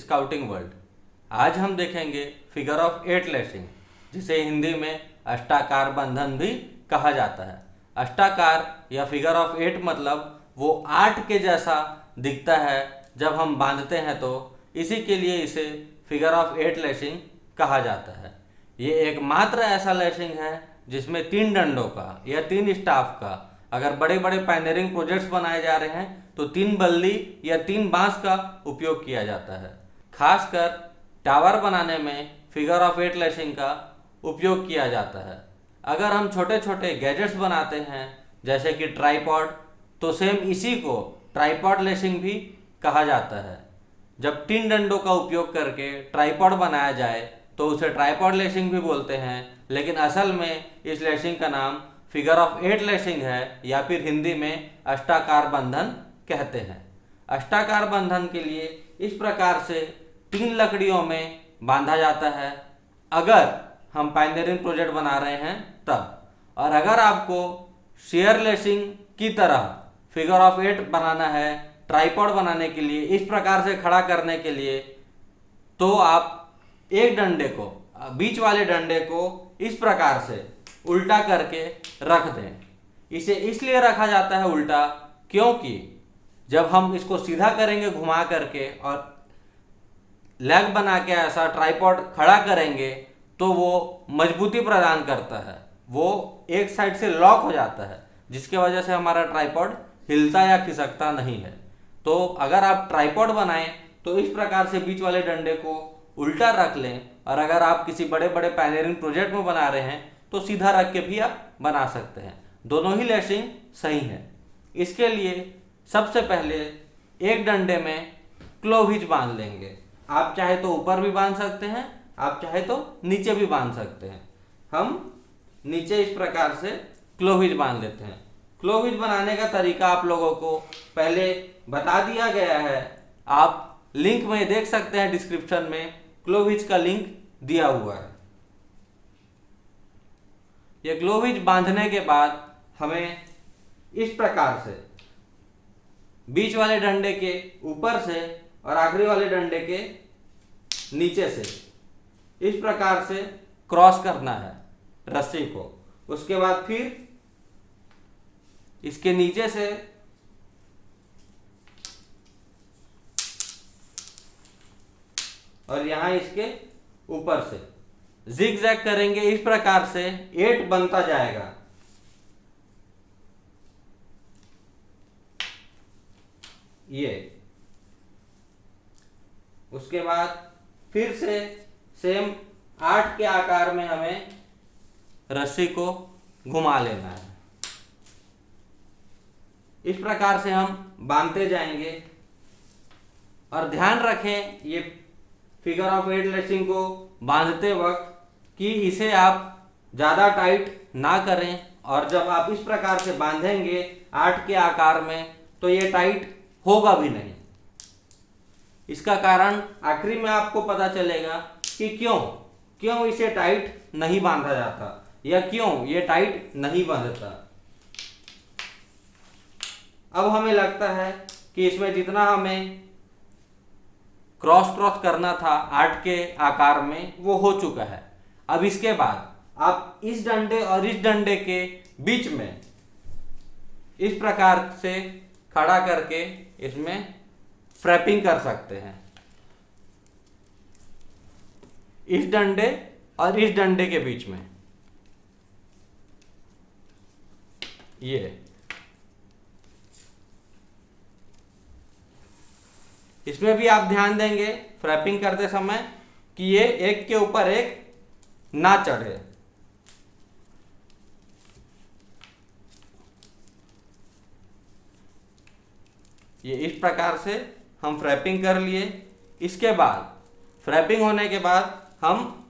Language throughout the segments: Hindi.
Scouting world. आज हम देखेंगे फिगर ऑफ 8 लैशिंग, जिसे हिंदी में अष्टाकार बंधन भी कहा जाता है। अष्टाकार या फिगर ऑफ 8 मतलब वो 8 के जैसा दिखता है जब हम बांधते हैं, तो इसी के लिए इसे फिगर ऑफ 8 लैशिंग कहा जाता है। ये एकमात्र ऐसा लैशिंग है जिसमें 3 डंडों का या 3 स्टाफ का, अगर बड़े बड़े पायनियरिंग प्रोजेक्ट्स बनाए जा रहे हैं तो 3 बल्ली या 3 बांस का उपयोग किया जाता है। खासकर टावर बनाने में फिगर ऑफ 8 लैशिंग का उपयोग किया जाता है। अगर हम छोटे छोटे गैजेट्स बनाते हैं जैसे कि ट्राइपॉड, तो सेम इसी को ट्राइपॉड लैशिंग भी कहा जाता है। जब 3 डंडों का उपयोग करके ट्राइपॉड बनाया जाए तो उसे ट्राइपॉड लैशिंग भी बोलते हैं, लेकिन असल में इस लैशिंग का नाम फिगर ऑफ 8 लैशिंग है या फिर हिंदी में अष्टाकार बंधन कहते हैं। अष्टाकार बंधन के लिए इस प्रकार से 3 लकड़ियों में बांधा जाता है अगर हम पायनियरिंग प्रोजेक्ट बना रहे हैं तब। और अगर आपको शेयर लैशिंग की तरह फिगर ऑफ 8 बनाना है ट्राइपॉड बनाने के लिए, इस प्रकार से खड़ा करने के लिए, तो आप एक डंडे को, बीच वाले डंडे को इस प्रकार से उल्टा करके रख दें। इसे इसलिए रखा जाता है उल्टा क्योंकि जब हम इसको सीधा करेंगे घुमा करके और लेग बना के ऐसा ट्राइपॉड खड़ा करेंगे तो वो मजबूती प्रदान करता है, वो एक साइड से लॉक हो जाता है, जिसके वजह से हमारा ट्राइपॉड हिलता या खिसकता नहीं है। तो अगर आप ट्राइपॉड बनाएं तो इस प्रकार से बीच वाले डंडे को उल्टा रख लें, और अगर आप किसी बड़े बड़े पायनियरिंग प्रोजेक्ट में बना रहे हैं तो सीधा रख के भी आप बना सकते हैं। दोनों ही लैशिंग सही है। इसके लिए सबसे पहले एक डंडे में क्लोविज बांध लेंगे। आप चाहे तो ऊपर भी बांध सकते हैं, आप चाहे तो नीचे भी बांध सकते हैं। हम नीचे इस प्रकार से क्लोविज बांध लेते हैं। क्लोविज बनाने का तरीका आप लोगों को पहले बता दिया गया है, आप लिंक में देख सकते हैं, डिस्क्रिप्शन में क्लोविज का लिंक दिया हुआ है। ये क्लोविज बांधने के बाद हमें इस प्रकार से बीच वाले डंडे के ऊपर से और आखिरी वाले डंडे के नीचे से इस प्रकार से क्रॉस करना है रस्सी को। उसके बाद फिर इसके नीचे से और यहां इसके ऊपर से जिग जैग करेंगे। इस प्रकार से 8 बनता जाएगा। ये उसके बाद फिर से सेम 8 के आकार में हमें रस्सी को घुमा लेना है। इस प्रकार से हम बांधते जाएंगे। और ध्यान रखें ये फिगर ऑफ 8 लैशिंग को बांधते वक्त कि इसे आप ज़्यादा टाइट ना करें, और जब आप इस प्रकार से बांधेंगे 8 के आकार में तो ये टाइट होगा भी नहीं। इसका कारण आखिरी में आपको पता चलेगा कि क्यों इसे टाइट नहीं बांधा जाता या क्यों ये टाइट नहीं बांधता। अब हमें लगता है कि इसमें जितना हमें क्रॉस करना था 8 के आकार में वो हो चुका है। अब इसके बाद आप इस डंडे और इस डंडे के बीच में इस प्रकार से खड़ा करके इसमें फ्रैपिंग कर सकते हैं। इस डंडे और इस डंडे के बीच में ये इसमें भी आप ध्यान देंगे फ्रैपिंग करते समय कि ये एक के ऊपर एक ना चढ़े। ये इस प्रकार से हम फ्रैपिंग कर लिए। इसके बाद फ्रैपिंग होने के बाद हम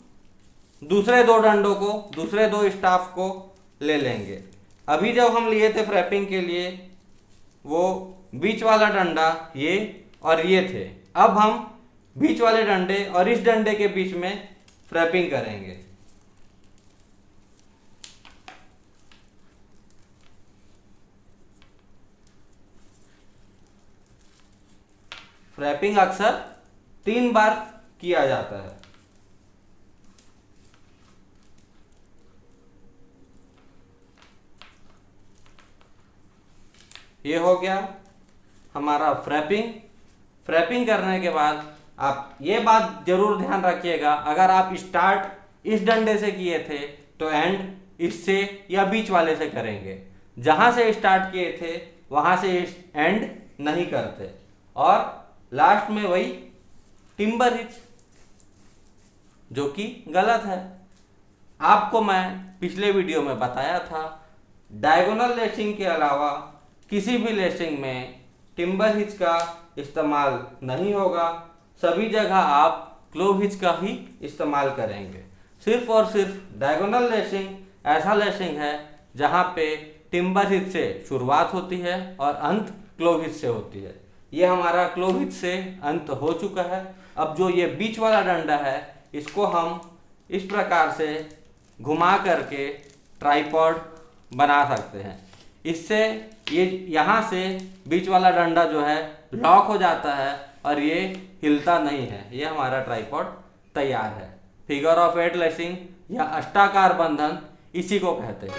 दूसरे 2 डंडों को, दूसरे 2 स्टाफ को ले लेंगे। अभी जब हम लिए थे फ्रैपिंग के लिए वो बीच वाला डंडा ये और ये थे। अब हम बीच वाले डंडे और इस डंडे के बीच में फ्रैपिंग करेंगे। फ्रैपिंग अक्सर 3 बार किया जाता है। ये हो गया हमारा फ्रैपिंग। फ्रैपिंग करने के बाद आप ये बात जरूर ध्यान रखिएगा, अगर आप स्टार्ट इस डंडे से किए थे तो एंड इससे या बीच वाले से करेंगे। जहां से स्टार्ट किए थे वहां से एंड नहीं करते। और लास्ट में वही टिम्बर हिच, जो कि गलत है। आपको मैं पिछले वीडियो में बताया था, डायगोनल लेसिंग के अलावा किसी भी लेसिंग में टिम्बर हिच का इस्तेमाल नहीं होगा। सभी जगह आप क्लोव हिच का ही इस्तेमाल करेंगे। सिर्फ और सिर्फ डायगोनल लेसिंग ऐसा लेसिंग है जहां पे टिम्बर हिच से शुरुआत होती है और अंत क्लोव हिच से होती है। ये हमारा क्लोव हिच से अंत हो चुका है। अब जो ये बीच वाला डंडा है, इसको हम इस प्रकार से घुमा करके ट्राइपॉड बना सकते हैं। इससे ये यहाँ से बीच वाला डंडा जो है लॉक हो जाता है और ये हिलता नहीं है। ये हमारा ट्राइपॉड तैयार है। फिगर ऑफ 8 लेसिंग या अष्टाकार बंधन इसी को कहते हैं।